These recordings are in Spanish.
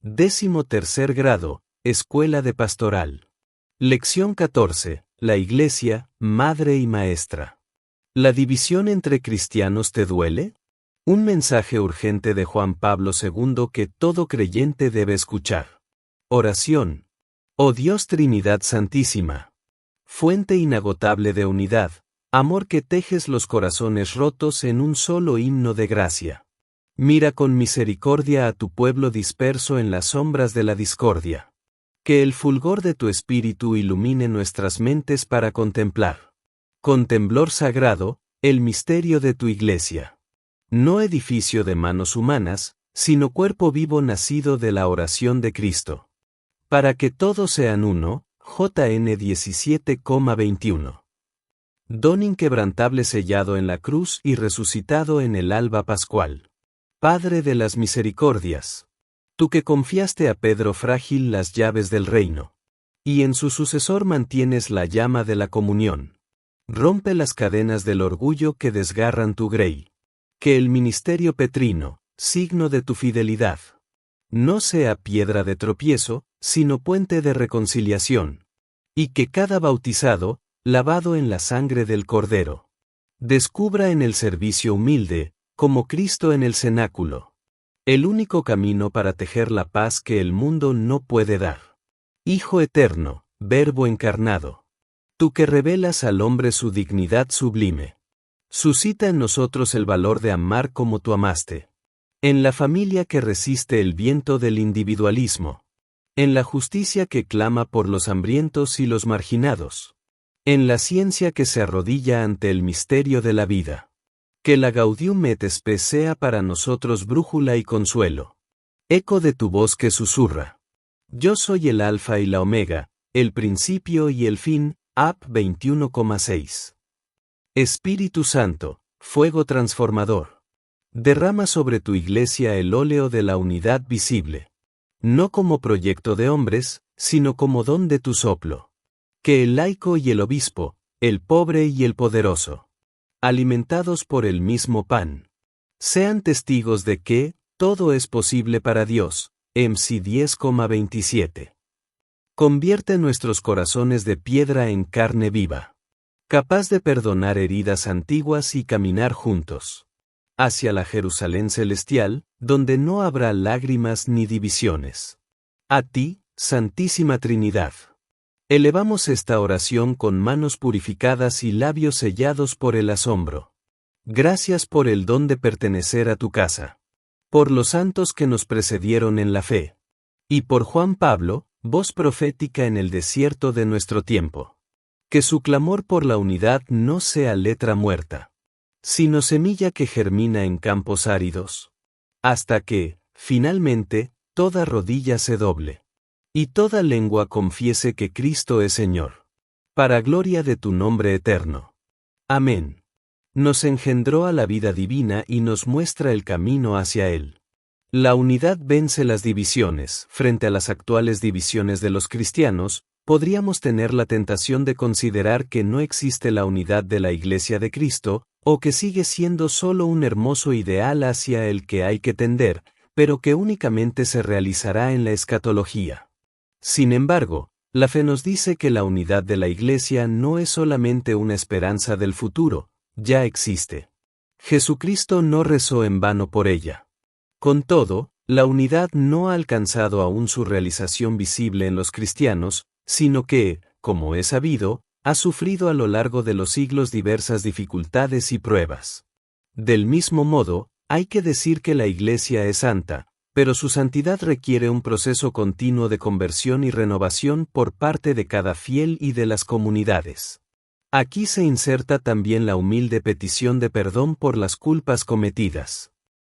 13º grado, Escuela de Pastoral. Lección 14. La Iglesia, Madre y Maestra. ¿La división entre cristianos te duele? Un mensaje urgente de Juan Pablo II que todo creyente debe escuchar. Oración. Oh Dios Trinidad Santísima. Fuente inagotable de unidad, amor que tejes los corazones rotos en un solo himno de gracia. Mira con misericordia a tu pueblo disperso en las sombras de la discordia. Que el fulgor de tu espíritu ilumine nuestras mentes para contemplar, con temblor sagrado, el misterio de tu Iglesia. No edificio de manos humanas, sino cuerpo vivo nacido de la oración de Cristo. Para que todos sean uno, JN 17,21. Don inquebrantable sellado en la cruz y resucitado en el alba pascual. Padre de las misericordias. Tú que confiaste a Pedro frágil las llaves del reino. Y en su sucesor mantienes la llama de la comunión. Rompe las cadenas del orgullo que desgarran tu grey. Que el ministerio petrino, signo de tu fidelidad, no sea piedra de tropiezo, sino puente de reconciliación. Y que cada bautizado, lavado en la sangre del Cordero, descubra en el servicio humilde, como Cristo en el cenáculo, el único camino para tejer la paz que el mundo no puede dar. Hijo eterno, Verbo encarnado. Tú que revelas al hombre su dignidad sublime. Suscita en nosotros el valor de amar como tú amaste. En la familia que resiste el viento del individualismo. En la justicia que clama por los hambrientos y los marginados. En la ciencia que se arrodilla ante el misterio de la vida. Que la Gaudium et Spes sea para nosotros brújula y consuelo. Eco de tu voz que susurra. Yo soy el Alfa y la Omega, el principio y el fin, Ap 21,6. Espíritu Santo, fuego transformador. Derrama sobre tu Iglesia el óleo de la unidad visible. No como proyecto de hombres, sino como don de tu soplo. Que el laico y el obispo, el pobre y el poderoso, alimentados por el mismo pan, sean testigos de que todo es posible para Dios. MC 10,27. Convierte nuestros corazones de piedra en carne viva, capaz de perdonar heridas antiguas y caminar juntos hacia la Jerusalén celestial, donde no habrá lágrimas ni divisiones. A ti, Santísima Trinidad, elevamos esta oración con manos purificadas y labios sellados por el asombro. Gracias por el don de pertenecer a tu casa. Por los santos que nos precedieron en la fe. Y por Juan Pablo, voz profética en el desierto de nuestro tiempo. Que su clamor por la unidad no sea letra muerta, sino semilla que germina en campos áridos. Hasta que, finalmente, toda rodilla se doble. Y toda lengua confiese que Cristo es Señor. Para gloria de tu nombre eterno. Amén. Nos engendró a la vida divina y nos muestra el camino hacia él. La unidad vence las divisiones. Frente a las actuales divisiones de los cristianos, podríamos tener la tentación de considerar que no existe la unidad de la Iglesia de Cristo, o que sigue siendo solo un hermoso ideal hacia el que hay que tender, pero que únicamente se realizará en la escatología. Sin embargo, la fe nos dice que la unidad de la Iglesia no es solamente una esperanza del futuro, ya existe. Jesucristo no rezó en vano por ella. Con todo, la unidad no ha alcanzado aún su realización visible en los cristianos, sino que, como es sabido, ha sufrido a lo largo de los siglos diversas dificultades y pruebas. Del mismo modo, hay que decir que la Iglesia es santa, pero su santidad requiere un proceso continuo de conversión y renovación por parte de cada fiel y de las comunidades. Aquí se inserta también la humilde petición de perdón por las culpas cometidas.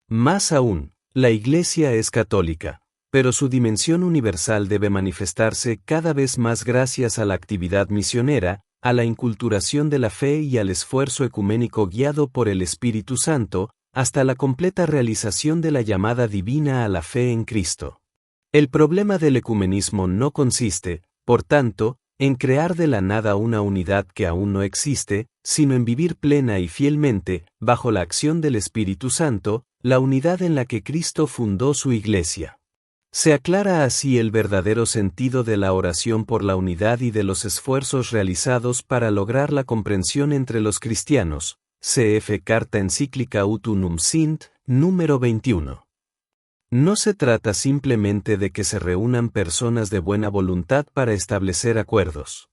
Más aún, la Iglesia es católica, pero su dimensión universal debe manifestarse cada vez más gracias a la actividad misionera, a la inculturación de la fe y al esfuerzo ecuménico guiado por el Espíritu Santo, hasta la completa realización de la llamada divina a la fe en Cristo. El problema del ecumenismo no consiste, por tanto, en crear de la nada una unidad que aún no existe, sino en vivir plena y fielmente, bajo la acción del Espíritu Santo, la unidad en la que Cristo fundó su Iglesia. Se aclara así el verdadero sentido de la oración por la unidad y de los esfuerzos realizados para lograr la comprensión entre los cristianos. Cf. Carta Encíclica Ut Unum Sint, número 21. No se trata simplemente de que se reúnan personas de buena voluntad para establecer acuerdos.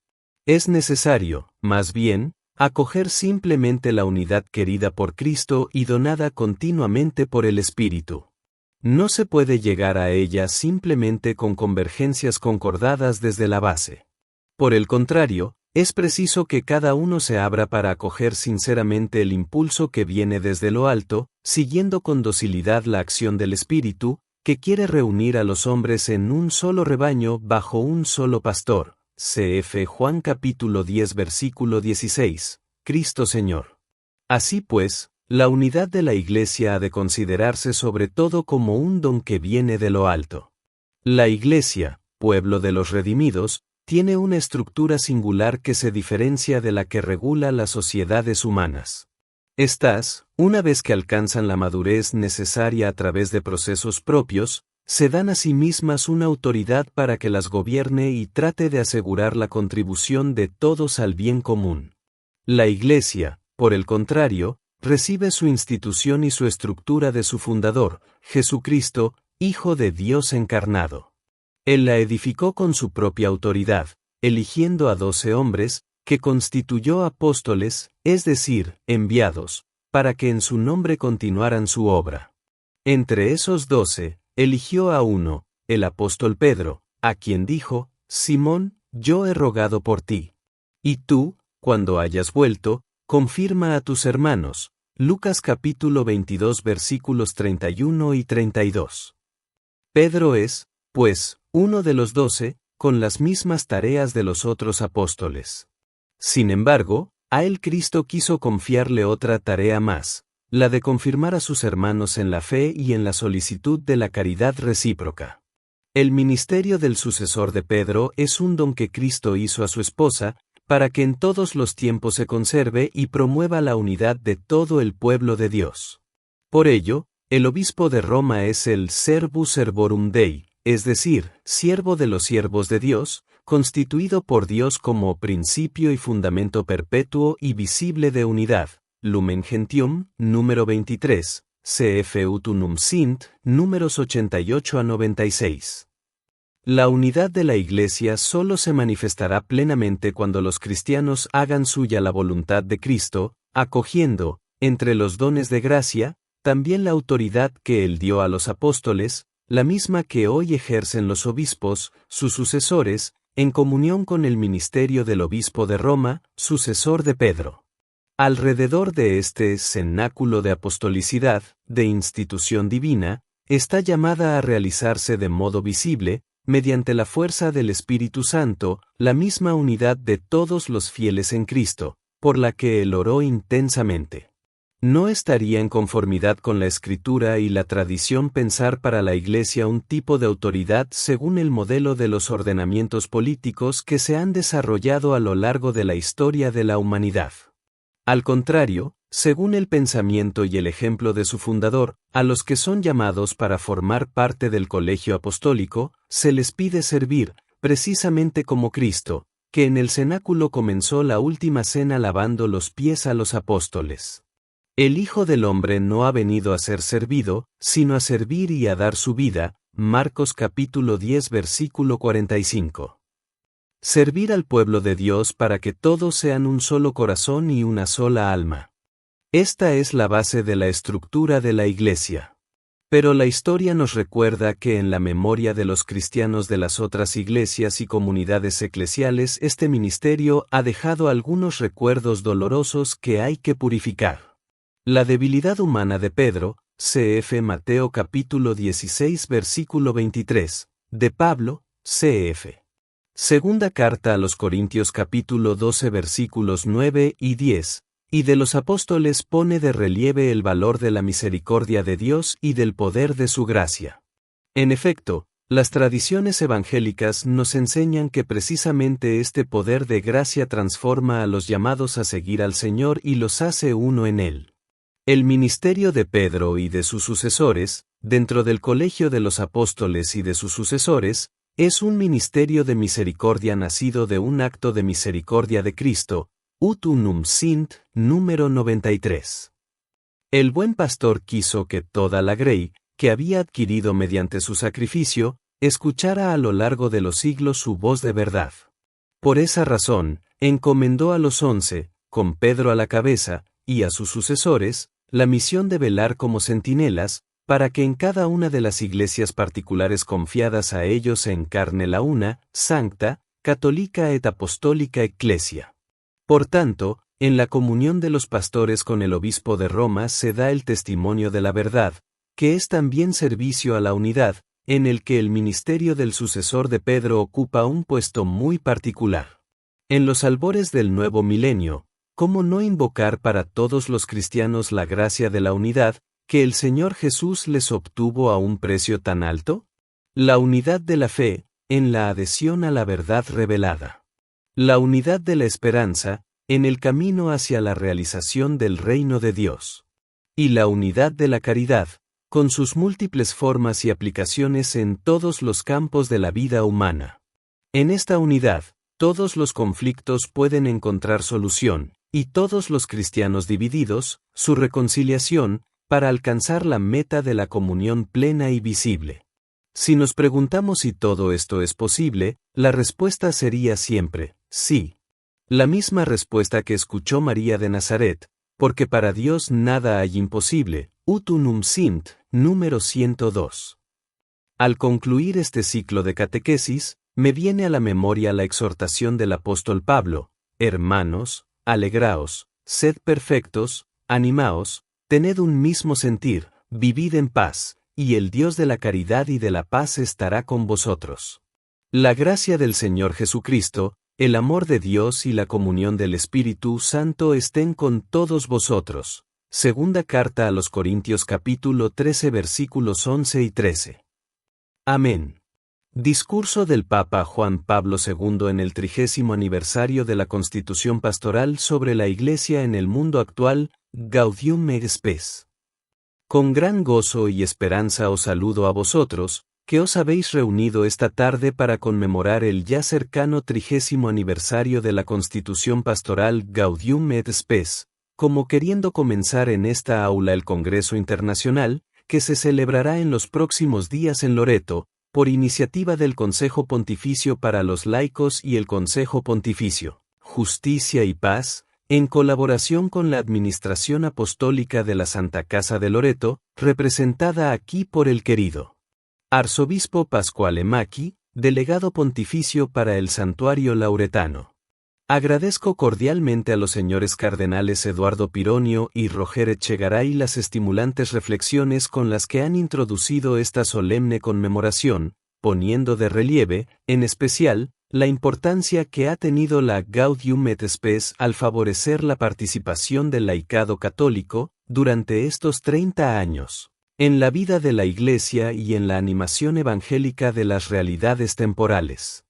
Es necesario, más bien, acoger simplemente la unidad querida por Cristo y donada continuamente por el Espíritu. No se puede llegar a ella simplemente con convergencias concordadas desde la base. Por el contrario, es preciso que cada uno se abra para acoger sinceramente el impulso que viene desde lo alto, siguiendo con docilidad la acción del Espíritu, que quiere reunir a los hombres en un solo rebaño bajo un solo pastor. Cf. Juan capítulo 10 versículo 16, Cristo Señor. Así pues, la unidad de la Iglesia ha de considerarse sobre todo como un don que viene de lo alto. La Iglesia, pueblo de los redimidos, tiene una estructura singular que se diferencia de la que regula las sociedades humanas. Estas, una vez que alcanzan la madurez necesaria a través de procesos propios, se dan a sí mismas una autoridad para que las gobierne y trate de asegurar la contribución de todos al bien común. La Iglesia, por el contrario, recibe su institución y su estructura de su fundador, Jesucristo, Hijo de Dios encarnado. Él la edificó con su propia autoridad, eligiendo a 12 hombres, que constituyó apóstoles, es decir, enviados, para que en su nombre continuaran su obra. Entre esos 12, eligió a uno, el apóstol Pedro, a quien dijo: Simón, yo he rogado por ti. Y tú, cuando hayas vuelto, confirma a tus hermanos. Lucas capítulo 22 versículos 31 y 32. Pedro es, pues, uno de los 12, con las mismas tareas de los otros apóstoles. Sin embargo, a él Cristo quiso confiarle otra tarea más, la de confirmar a sus hermanos en la fe y en la solicitud de la caridad recíproca. El ministerio del sucesor de Pedro es un don que Cristo hizo a su esposa, para que en todos los tiempos se conserve y promueva la unidad de todo el pueblo de Dios. Por ello, el obispo de Roma es el Servus Servorum Dei, es decir, siervo de los siervos de Dios, constituido por Dios como principio y fundamento perpetuo y visible de unidad. Lumen Gentium, número 23, cf. Ut Unum Sint, números 88 a 96. La unidad de la Iglesia solo se manifestará plenamente cuando los cristianos hagan suya la voluntad de Cristo, acogiendo, entre los dones de gracia, también la autoridad que Él dio a los apóstoles, la misma que hoy ejercen los obispos, sus sucesores, en comunión con el ministerio del obispo de Roma, sucesor de Pedro. Alrededor de este cenáculo de apostolicidad, de institución divina, está llamada a realizarse de modo visible, mediante la fuerza del Espíritu Santo, la misma unidad de todos los fieles en Cristo, por la que él oró intensamente. No estaría en conformidad con la Escritura y la tradición pensar para la Iglesia un tipo de autoridad según el modelo de los ordenamientos políticos que se han desarrollado a lo largo de la historia de la humanidad. Al contrario, según el pensamiento y el ejemplo de su fundador, a los que son llamados para formar parte del colegio apostólico, se les pide servir, precisamente como Cristo, que en el cenáculo comenzó la última cena lavando los pies a los apóstoles. El Hijo del Hombre no ha venido a ser servido, sino a servir y a dar su vida. Marcos capítulo 10 versículo 45. Servir al pueblo de Dios para que todos sean un solo corazón y una sola alma. Esta es la base de la estructura de la Iglesia. Pero la historia nos recuerda que en la memoria de los cristianos de las otras iglesias y comunidades eclesiales este ministerio ha dejado algunos recuerdos dolorosos que hay que purificar. La debilidad humana de Pedro, cf. Mateo capítulo 16 versículo 23, de Pablo, cf. Segunda carta a los Corintios capítulo 12 versículos 9 y 10, y de los apóstoles pone de relieve el valor de la misericordia de Dios y del poder de su gracia. En efecto, las tradiciones evangélicas nos enseñan que precisamente este poder de gracia transforma a los llamados a seguir al Señor y los hace uno en Él. El ministerio de Pedro y de sus sucesores, dentro del colegio de los apóstoles y de sus sucesores, es un ministerio de misericordia nacido de un acto de misericordia de Cristo, ut unum sint, número 93. El buen pastor quiso que toda la grey, que había adquirido mediante su sacrificio, escuchara a lo largo de los siglos su voz de verdad. Por esa razón, encomendó a los 11, con Pedro a la cabeza, y a sus sucesores, la misión de velar como centinelas, para que en cada una de las iglesias particulares confiadas a ellos se encarne la una, sancta, católica et apostólica ecclesia. Por tanto, en la comunión de los pastores con el obispo de Roma se da el testimonio de la verdad, que es también servicio a la unidad, en el que el ministerio del sucesor de Pedro ocupa un puesto muy particular. En los albores del nuevo milenio, ¿cómo no invocar para todos los cristianos la gracia de la unidad, que el Señor Jesús les obtuvo a un precio tan alto? La unidad de la fe, en la adhesión a la verdad revelada. La unidad de la esperanza, en el camino hacia la realización del reino de Dios. Y la unidad de la caridad, con sus múltiples formas y aplicaciones en todos los campos de la vida humana. En esta unidad, todos los conflictos pueden encontrar solución, y todos los cristianos divididos, su reconciliación, para alcanzar la meta de la comunión plena y visible. Si nos preguntamos si todo esto es posible, la respuesta sería siempre, sí. La misma respuesta que escuchó María de Nazaret, porque para Dios nada hay imposible, ut unum sint, número 102. Al concluir este ciclo de catequesis, me viene a la memoria la exhortación del apóstol Pablo: hermanos, alegraos, sed perfectos, animaos, tened un mismo sentir, vivid en paz, y el Dios de la caridad y de la paz estará con vosotros. La gracia del Señor Jesucristo, el amor de Dios y la comunión del Espíritu Santo estén con todos vosotros. Segunda carta a los Corintios capítulo 13 versículos 11 y 13. Amén. Discurso del Papa Juan Pablo II en el 30º aniversario de la Constitución Pastoral sobre la Iglesia en el mundo actual, Gaudium et Spes. Con gran gozo y esperanza os saludo a vosotros, que os habéis reunido esta tarde para conmemorar el ya cercano 30º aniversario de la Constitución Pastoral Gaudium et Spes, como queriendo comenzar en esta aula el Congreso Internacional, que se celebrará en los próximos días en Loreto, por iniciativa del Consejo Pontificio para los Laicos y el Consejo Pontificio, Justicia y Paz, en colaboración con la Administración Apostólica de la Santa Casa de Loreto, representada aquí por el querido Arzobispo Pasquale Macchi, Delegado Pontificio para el Santuario Lauretano. Agradezco cordialmente a los señores cardenales Eduardo Pironio y Roger Echegaray las estimulantes reflexiones con las que han introducido esta solemne conmemoración, poniendo de relieve, en especial, la importancia que ha tenido la Gaudium et Spes al favorecer la participación del laicado católico, durante estos 30 años, en la vida de la Iglesia y en la animación evangélica de las realidades temporales.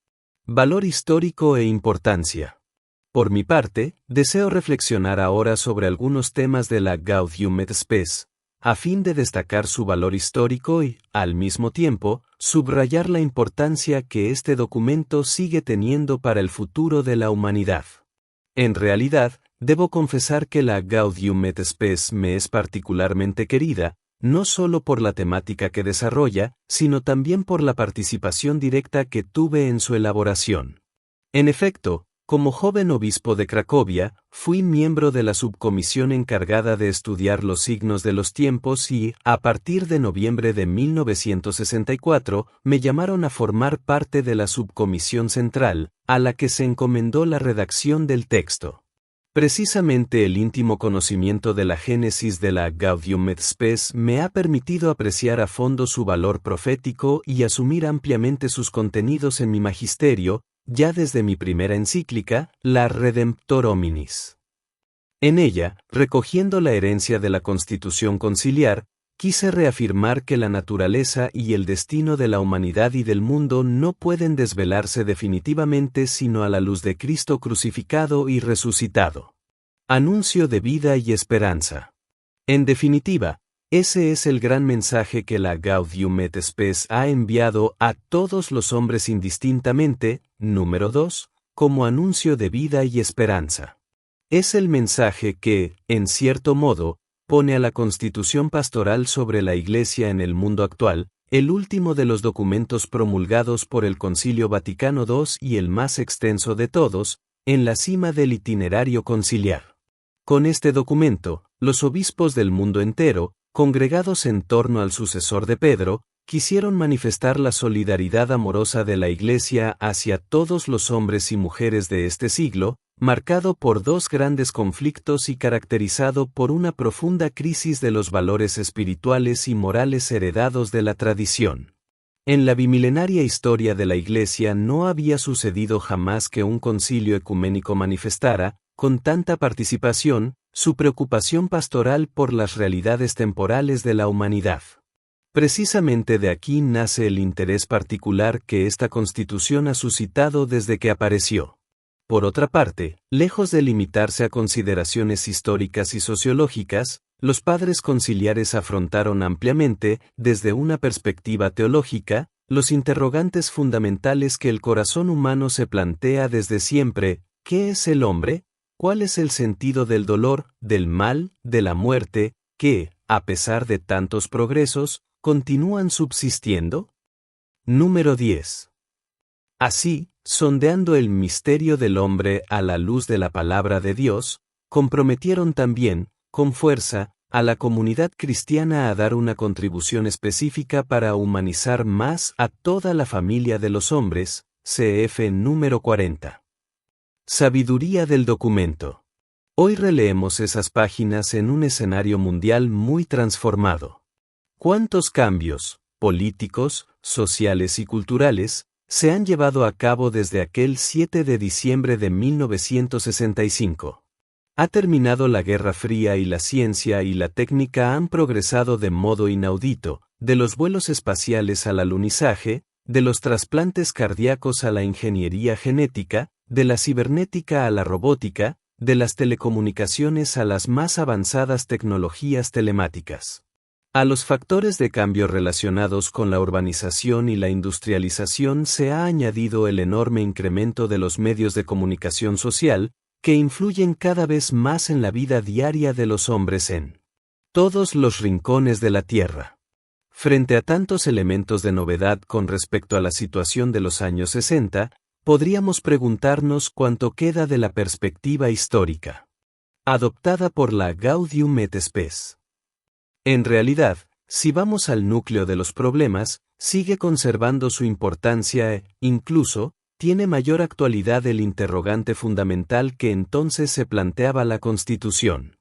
Valor histórico e importancia. Por mi parte, deseo reflexionar ahora sobre algunos temas de la Gaudium et Spes, a fin de destacar su valor histórico y, al mismo tiempo, subrayar la importancia que este documento sigue teniendo para el futuro de la humanidad. En realidad, debo confesar que la Gaudium et Spes me es particularmente querida, no solo por la temática que desarrolla, sino también por la participación directa que tuve en su elaboración. En efecto, como joven obispo de Cracovia, fui miembro de la subcomisión encargada de estudiar los signos de los tiempos y, a partir de noviembre de 1964, me llamaron a formar parte de la subcomisión central, a la que se encomendó la redacción del texto. Precisamente el íntimo conocimiento de la génesis de la Gaudium et Spes me ha permitido apreciar a fondo su valor profético y asumir ampliamente sus contenidos en mi magisterio, ya desde mi primera encíclica, la Redemptor Hominis. En ella, recogiendo la herencia de la Constitución Conciliar, quise reafirmar que la naturaleza y el destino de la humanidad y del mundo no pueden desvelarse definitivamente sino a la luz de Cristo crucificado y resucitado. Anuncio de vida y esperanza. En definitiva, Ese es el gran mensaje que la Gaudium et Spes ha enviado a todos los hombres indistintamente, número 2, como anuncio de vida y esperanza. Es el mensaje que, en cierto modo, pone a la Constitución Pastoral sobre la Iglesia en el mundo actual, el último de los documentos promulgados por el Concilio Vaticano II y el más extenso de todos, en la cima del itinerario conciliar. Con este documento, los obispos del mundo entero, congregados en torno al sucesor de Pedro, quisieron manifestar la solidaridad amorosa de la Iglesia hacia todos los hombres y mujeres de este siglo, marcado por dos grandes conflictos y caracterizado por una profunda crisis de los valores espirituales y morales heredados de la tradición. En la bimilenaria historia de la Iglesia no había sucedido jamás que un concilio ecuménico manifestara, con tanta participación, su preocupación pastoral por las realidades temporales de la humanidad. Precisamente de aquí nace el interés particular que esta Constitución ha suscitado desde que apareció. Por otra parte, lejos de limitarse a consideraciones históricas y sociológicas, los padres conciliares afrontaron ampliamente, desde una perspectiva teológica, los interrogantes fundamentales que el corazón humano se plantea desde siempre: ¿qué es el hombre? ¿Cuál es el sentido del dolor, del mal, de la muerte, que, a pesar de tantos progresos, continúan subsistiendo? Número 10. Así, sondeando el misterio del hombre a la luz de la palabra de Dios, comprometieron también, con fuerza, a la comunidad cristiana a dar una contribución específica para humanizar más a toda la familia de los hombres, cf. número 40. Sabiduría del documento. Hoy releemos esas páginas en un escenario mundial muy transformado. ¿Cuántos cambios, políticos, sociales y culturales, se han llevado a cabo desde aquel 7 de diciembre de 1965? Ha terminado la Guerra Fría y la ciencia y la técnica han progresado de modo inaudito, de los vuelos espaciales al alunizaje, de los trasplantes cardíacos a la ingeniería genética, de la cibernética a la robótica, de las telecomunicaciones a las más avanzadas tecnologías telemáticas. A los factores de cambio relacionados con la urbanización y la industrialización se ha añadido el enorme incremento de los medios de comunicación social, que influyen cada vez más en la vida diaria de los hombres en todos los rincones de la Tierra. Frente a tantos elementos de novedad con respecto a la situación de los años 60, podríamos preguntarnos cuánto queda de la perspectiva histórica adoptada por la Gaudium et Spes. En realidad, si vamos al núcleo de los problemas, sigue conservando su importancia e, incluso, tiene mayor actualidad el interrogante fundamental que entonces se planteaba la Constitución.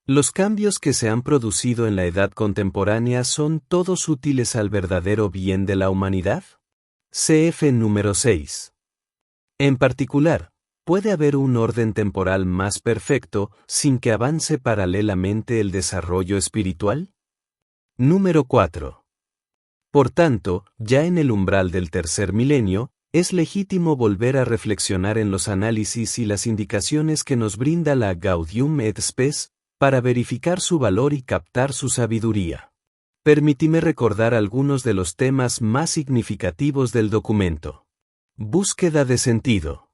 ¿Los cambios que se han producido en la edad contemporánea son todos útiles al verdadero bien de la humanidad? Cf. número 6. En particular, ¿puede haber un orden temporal más perfecto sin que avance paralelamente el desarrollo espiritual? Número 4. Por tanto, ya en el umbral del tercer milenio, es legítimo volver a reflexionar en los análisis y las indicaciones que nos brinda la Gaudium et Spes, para verificar su valor y captar su sabiduría. Permíteme recordar algunos de los temas más significativos del documento. Búsqueda de sentido.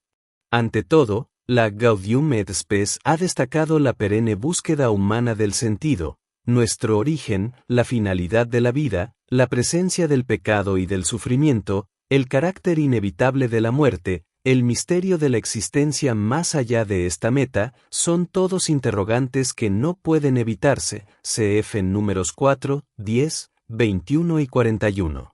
Ante todo, la Gaudium et Spes ha destacado la perenne búsqueda humana del sentido, nuestro origen, la finalidad de la vida, la presencia del pecado y del sufrimiento, el carácter inevitable de la muerte, el misterio de la existencia más allá de esta meta, son todos interrogantes que no pueden evitarse, cf. en números 4, 10, 21 y 41.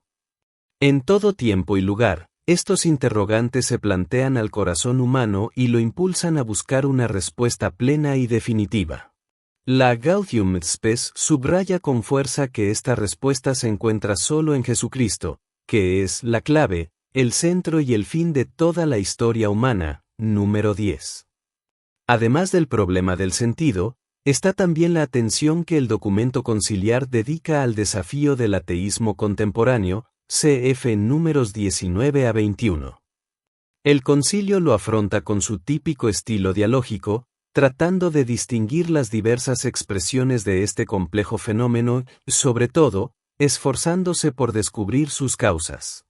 En todo tiempo y lugar, estos interrogantes se plantean al corazón humano y lo impulsan a buscar una respuesta plena y definitiva. La Gaudium et Spes subraya con fuerza que esta respuesta se encuentra solo en Jesucristo, que es la clave, el centro y el fin de toda la historia humana. Número 10. Además del problema del sentido, está también la atención que el documento conciliar dedica al desafío del ateísmo contemporáneo, cf. números 19 a 21. El concilio lo afronta con su típico estilo dialógico, tratando de distinguir las diversas expresiones de este complejo fenómeno, sobre todo, esforzándose por descubrir sus causas.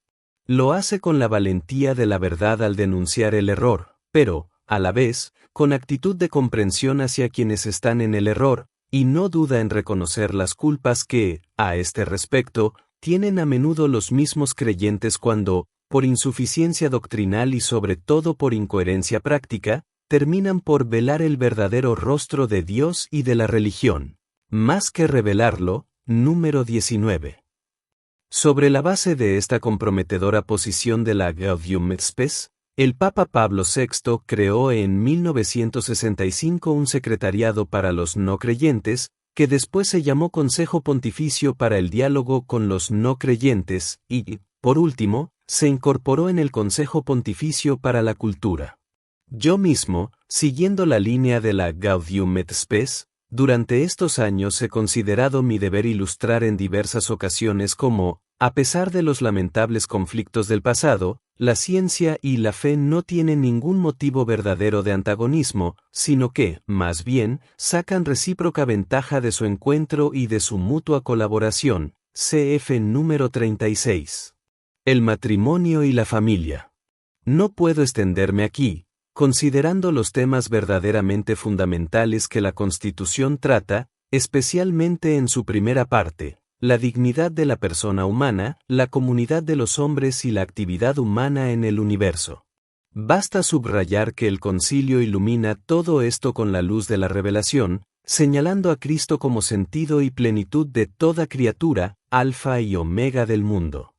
Lo hace con la valentía de la verdad al denunciar el error, pero, a la vez, con actitud de comprensión hacia quienes están en el error, y no duda en reconocer las culpas que, a este respecto, tienen a menudo los mismos creyentes cuando, por insuficiencia doctrinal y sobre todo por incoherencia práctica, terminan por velar el verdadero rostro de Dios y de la religión. Más que revelarlo, número 19. Sobre la base de esta comprometedora posición de la Gaudium et Spes, el Papa Pablo VI creó en 1965 un secretariado para los no creyentes, que después se llamó Consejo Pontificio para el Diálogo con los No Creyentes, y, por último, se incorporó en el Consejo Pontificio para la Cultura. Yo mismo, siguiendo la línea de la Gaudium et Spes, durante estos años he considerado mi deber ilustrar en diversas ocasiones cómo, a pesar de los lamentables conflictos del pasado, la ciencia y la fe no tienen ningún motivo verdadero de antagonismo, sino que, más bien, sacan recíproca ventaja de su encuentro y de su mutua colaboración. Cf. número 36. El matrimonio y la familia. No puedo extenderme aquí, considerando los temas verdaderamente fundamentales que la Constitución trata, especialmente en su primera parte, la dignidad de la persona humana, la comunidad de los hombres y la actividad humana en el universo. Basta subrayar que el Concilio ilumina todo esto con la luz de la revelación, señalando a Cristo como sentido y plenitud de toda criatura, alfa y omega del mundo.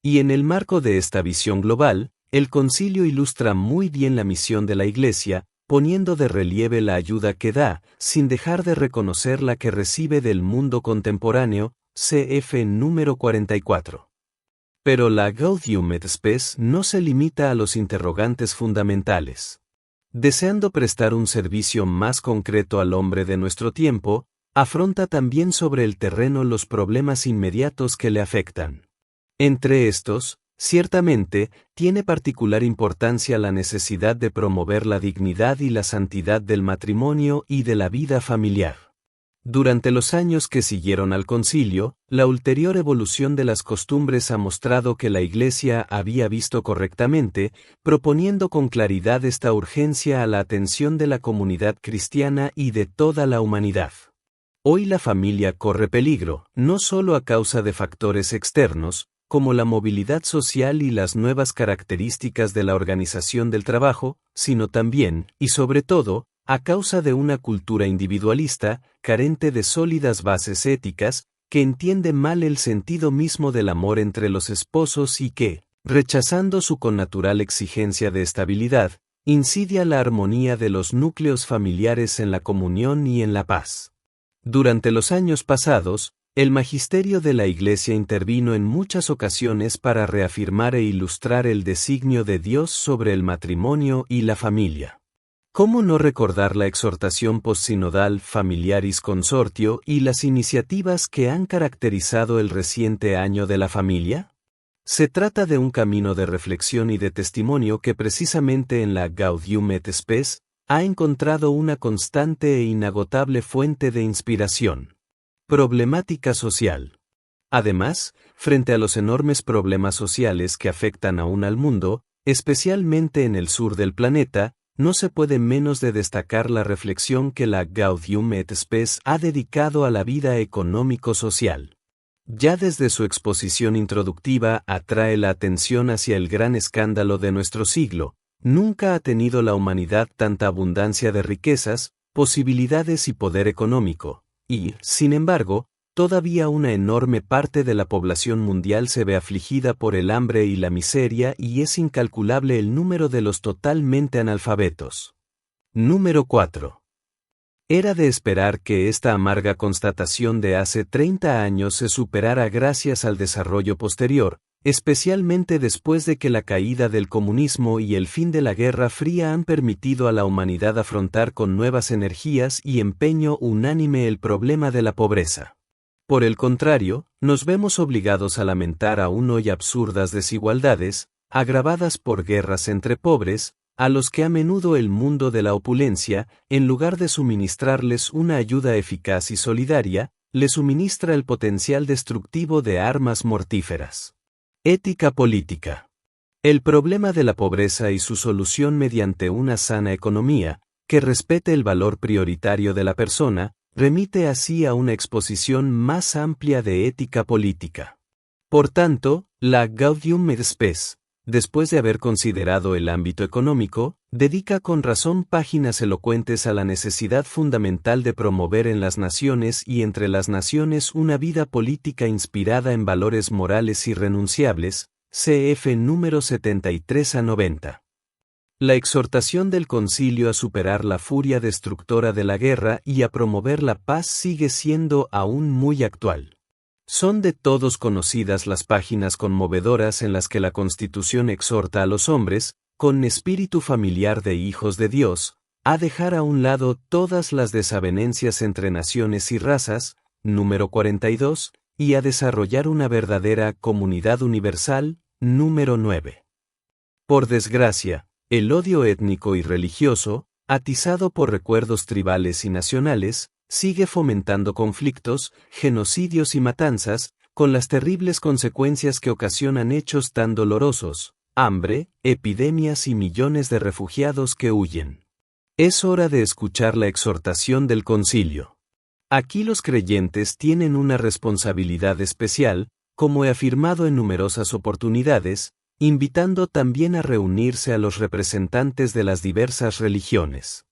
Y en el marco de esta visión global, el Concilio ilustra muy bien la misión de la Iglesia, poniendo de relieve la ayuda que da, sin dejar de reconocer la que recibe del mundo contemporáneo, cf. número 44. Pero la Gaudium et Spes no se limita a los interrogantes fundamentales. Deseando prestar un servicio más concreto al hombre de nuestro tiempo, afronta también sobre el terreno los problemas inmediatos que le afectan. Entre estos, ciertamente, tiene particular importancia la necesidad de promover la dignidad y la santidad del matrimonio y de la vida familiar. Durante los años que siguieron al concilio, la ulterior evolución de las costumbres ha mostrado que la Iglesia había visto correctamente, proponiendo con claridad esta urgencia a la atención de la comunidad cristiana y de toda la humanidad. Hoy la familia corre peligro, no solo a causa de factores externos, como la movilidad social y las nuevas características de la organización del trabajo, sino también, y sobre todo, a causa de una cultura individualista, carente de sólidas bases éticas, que entiende mal el sentido mismo del amor entre los esposos y que, rechazando su connatural exigencia de estabilidad, insidia la armonía de los núcleos familiares en la comunión y en la paz. Durante los años pasados, el magisterio de la Iglesia intervino en muchas ocasiones para reafirmar e ilustrar el designio de Dios sobre el matrimonio y la familia. ¿Cómo no recordar la exhortación postsinodal Familiaris Consortio y las iniciativas que han caracterizado el reciente año de la familia? Se trata de un camino de reflexión y de testimonio que precisamente en la Gaudium et Spes ha encontrado una constante e inagotable fuente de inspiración. Problemática social. Además, frente a los enormes problemas sociales que afectan aún al mundo, especialmente en el sur del planeta, no se puede menos de destacar la reflexión que la Gaudium et Spes ha dedicado a la vida económico-social. Ya desde su exposición introductiva atrae la atención hacia el gran escándalo de nuestro siglo. Nunca ha tenido la humanidad tanta abundancia de riquezas, posibilidades y poder económico, y, sin embargo, todavía una enorme parte de la población mundial se ve afligida por el hambre y la miseria y es incalculable el número de los totalmente analfabetos. Número 4. Era de esperar que esta amarga constatación de hace 30 años se superara gracias al desarrollo posterior, especialmente después de que la caída del comunismo y el fin de la Guerra Fría han permitido a la humanidad afrontar con nuevas energías y empeño unánime el problema de la pobreza. Por el contrario, nos vemos obligados a lamentar aún hoy absurdas desigualdades, agravadas por guerras entre pobres, a los que a menudo el mundo de la opulencia, en lugar de suministrarles una ayuda eficaz y solidaria, les suministra el potencial destructivo de armas mortíferas. Ética política. El problema de la pobreza y su solución mediante una sana economía, que respete el valor prioritario de la persona, remite así a una exposición más amplia de ética política. Por tanto, la Gaudium et Spes, después de haber considerado el ámbito económico, dedica con razón páginas elocuentes a la necesidad fundamental de promover en las naciones y entre las naciones una vida política inspirada en valores morales irrenunciables, cf. número 73 a 90. La exhortación del concilio a superar la furia destructora de la guerra y a promover la paz sigue siendo aún muy actual. Son de todos conocidas las páginas conmovedoras en las que la Constitución exhorta a los hombres, con espíritu familiar de hijos de Dios, a dejar a un lado todas las desavenencias entre naciones y razas, número 42, y a desarrollar una verdadera comunidad universal, número 9. Por desgracia, el odio étnico y religioso, atizado por recuerdos tribales y nacionales, sigue fomentando conflictos, genocidios y matanzas, con las terribles consecuencias que ocasionan hechos tan dolorosos, hambre, epidemias y millones de refugiados que huyen. Es hora de escuchar la exhortación del concilio. Aquí los creyentes tienen una responsabilidad especial, como he afirmado en numerosas oportunidades, invitando también a reunirse a los representantes de las diversas religiones.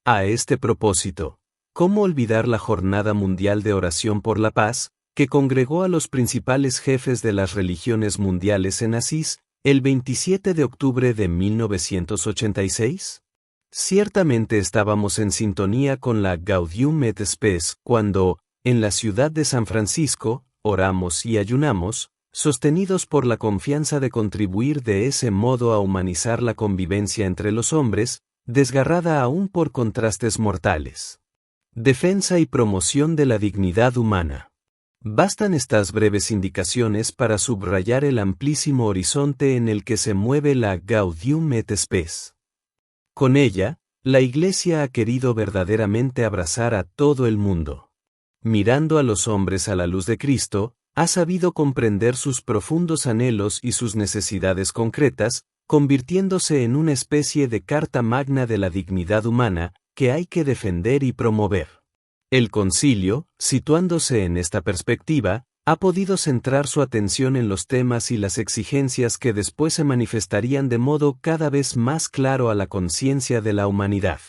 A este propósito, ¿cómo olvidar la Jornada Mundial de Oración por la Paz, que congregó a los principales jefes de las religiones mundiales en Asís, el 27 de octubre de 1986? Ciertamente estábamos en sintonía con la Gaudium et Spes cuando, en la ciudad de San Francisco, oramos y ayunamos, sostenidos por la confianza de contribuir de ese modo a humanizar la convivencia entre los hombres, desgarrada aún por contrastes mortales. Defensa y promoción de la dignidad humana. Bastan estas breves indicaciones para subrayar el amplísimo horizonte en el que se mueve la Gaudium et Spes. Con ella, la Iglesia ha querido verdaderamente abrazar a todo el mundo. Mirando a los hombres a la luz de Cristo, ha sabido comprender sus profundos anhelos y sus necesidades concretas, convirtiéndose en una especie de carta magna de la dignidad humana, que hay que defender y promover. El concilio, situándose en esta perspectiva, ha podido centrar su atención en los temas y las exigencias que después se manifestarían de modo cada vez más claro a la conciencia de la humanidad.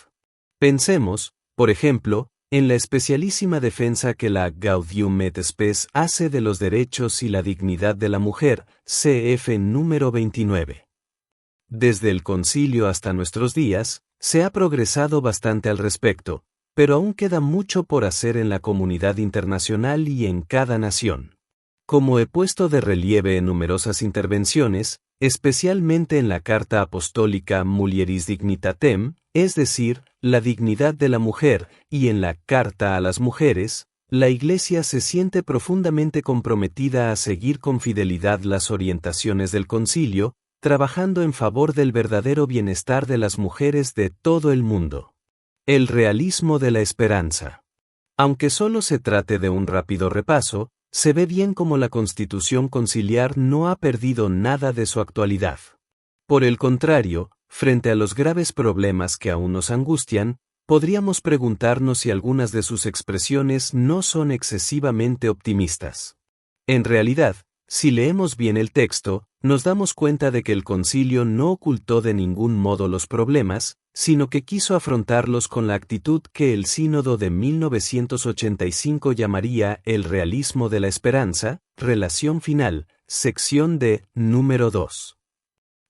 Pensemos, por ejemplo, en la especialísima defensa que la Gaudium et Spes hace de los derechos y la dignidad de la mujer, cf. número 29. Desde el concilio hasta nuestros días, se ha progresado bastante al respecto, pero aún queda mucho por hacer en la comunidad internacional y en cada nación. Como he puesto de relieve en numerosas intervenciones, especialmente en la Carta Apostólica Mulieris Dignitatem, es decir, la dignidad de la mujer, y en la Carta a las Mujeres, la Iglesia se siente profundamente comprometida a seguir con fidelidad las orientaciones del concilio, trabajando en favor del verdadero bienestar de las mujeres de todo el mundo. El realismo de la esperanza. Aunque solo se trate de un rápido repaso, se ve bien cómo la Constitución conciliar no ha perdido nada de su actualidad. Por el contrario, frente a los graves problemas que aún nos angustian, podríamos preguntarnos si algunas de sus expresiones no son excesivamente optimistas. En realidad, si leemos bien el texto, nos damos cuenta de que el concilio no ocultó de ningún modo los problemas, sino que quiso afrontarlos con la actitud que el Sínodo de 1985 llamaría el realismo de la esperanza, relación final, sección D, número 2.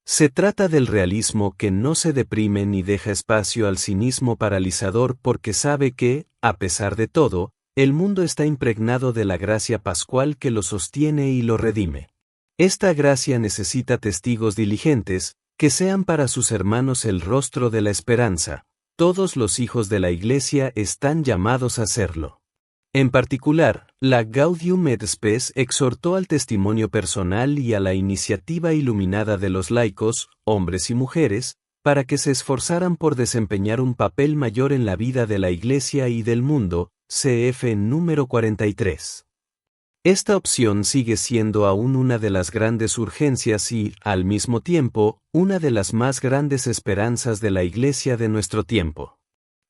Se trata del realismo que no se deprime ni deja espacio al cinismo paralizador porque sabe que, a pesar de todo, el mundo está impregnado de la gracia pascual que lo sostiene y lo redime. Esta gracia necesita testigos diligentes, que sean para sus hermanos el rostro de la esperanza. Todos los hijos de la Iglesia están llamados a serlo. En particular, la Gaudium et Spes exhortó al testimonio personal y a la iniciativa iluminada de los laicos, hombres y mujeres, para que se esforzaran por desempeñar un papel mayor en la vida de la Iglesia y del mundo, cf. número 43. Esta opción sigue siendo aún una de las grandes urgencias y, al mismo tiempo, una de las más grandes esperanzas de la Iglesia de nuestro tiempo.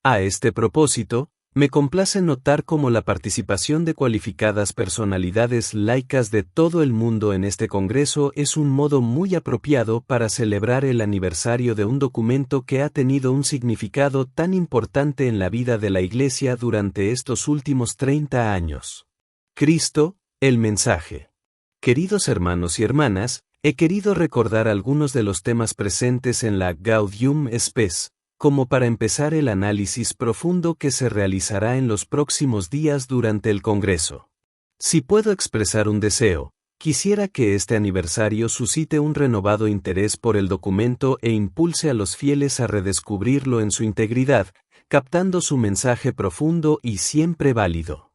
A este propósito, me complace notar cómo la participación de cualificadas personalidades laicas de todo el mundo en este Congreso es un modo muy apropiado para celebrar el aniversario de un documento que ha tenido un significado tan importante en la vida de la Iglesia durante estos últimos 30 años. Cristo, el mensaje. Queridos hermanos y hermanas, he querido recordar algunos de los temas presentes en la Gaudium Spes, como para empezar el análisis profundo que se realizará en los próximos días durante el Congreso. Si puedo expresar un deseo, quisiera que este aniversario suscite un renovado interés por el documento e impulse a los fieles a redescubrirlo en su integridad, captando su mensaje profundo y siempre válido.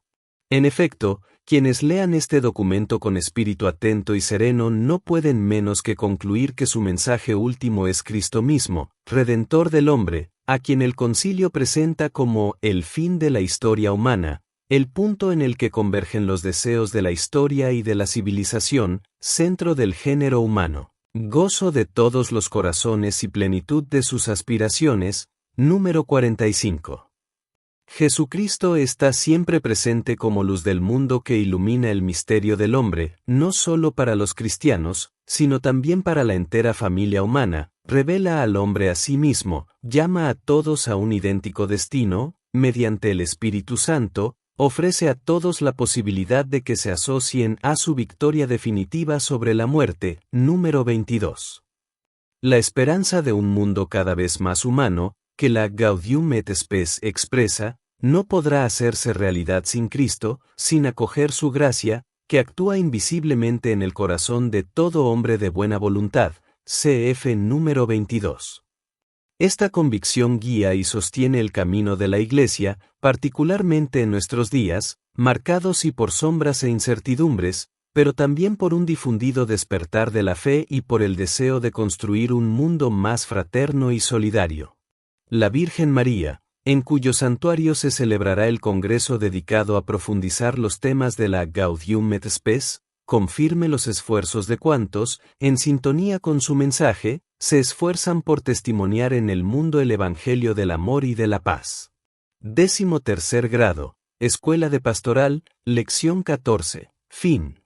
En efecto, quienes lean este documento con espíritu atento y sereno no pueden menos que concluir que su mensaje último es Cristo mismo, Redentor del hombre, a quien el concilio presenta como el fin de la historia humana, el punto en el que convergen los deseos de la historia y de la civilización, centro del género humano, gozo de todos los corazones y plenitud de sus aspiraciones, número 45. Jesucristo está siempre presente como luz del mundo que ilumina el misterio del hombre, no solo para los cristianos, sino también para la entera familia humana, revela al hombre a sí mismo, llama a todos a un idéntico destino, mediante el Espíritu Santo, ofrece a todos la posibilidad de que se asocien a su victoria definitiva sobre la muerte, número 22. La esperanza de un mundo cada vez más humano, que la Gaudium et Spes expresa, no podrá hacerse realidad sin Cristo, sin acoger su gracia, que actúa invisiblemente en el corazón de todo hombre de buena voluntad, cf. número 22. Esta convicción guía y sostiene el camino de la Iglesia, particularmente en nuestros días, marcados y por sombras e incertidumbres, pero también por un difundido despertar de la fe y por el deseo de construir un mundo más fraterno y solidario. La Virgen María, en cuyo santuario se celebrará el congreso dedicado a profundizar los temas de la Gaudium et Spes, confirme los esfuerzos de cuantos, en sintonía con su mensaje, se esfuerzan por testimoniar en el mundo el Evangelio del amor y de la paz. 13º grado, Escuela de Pastoral, Lección 14, fin.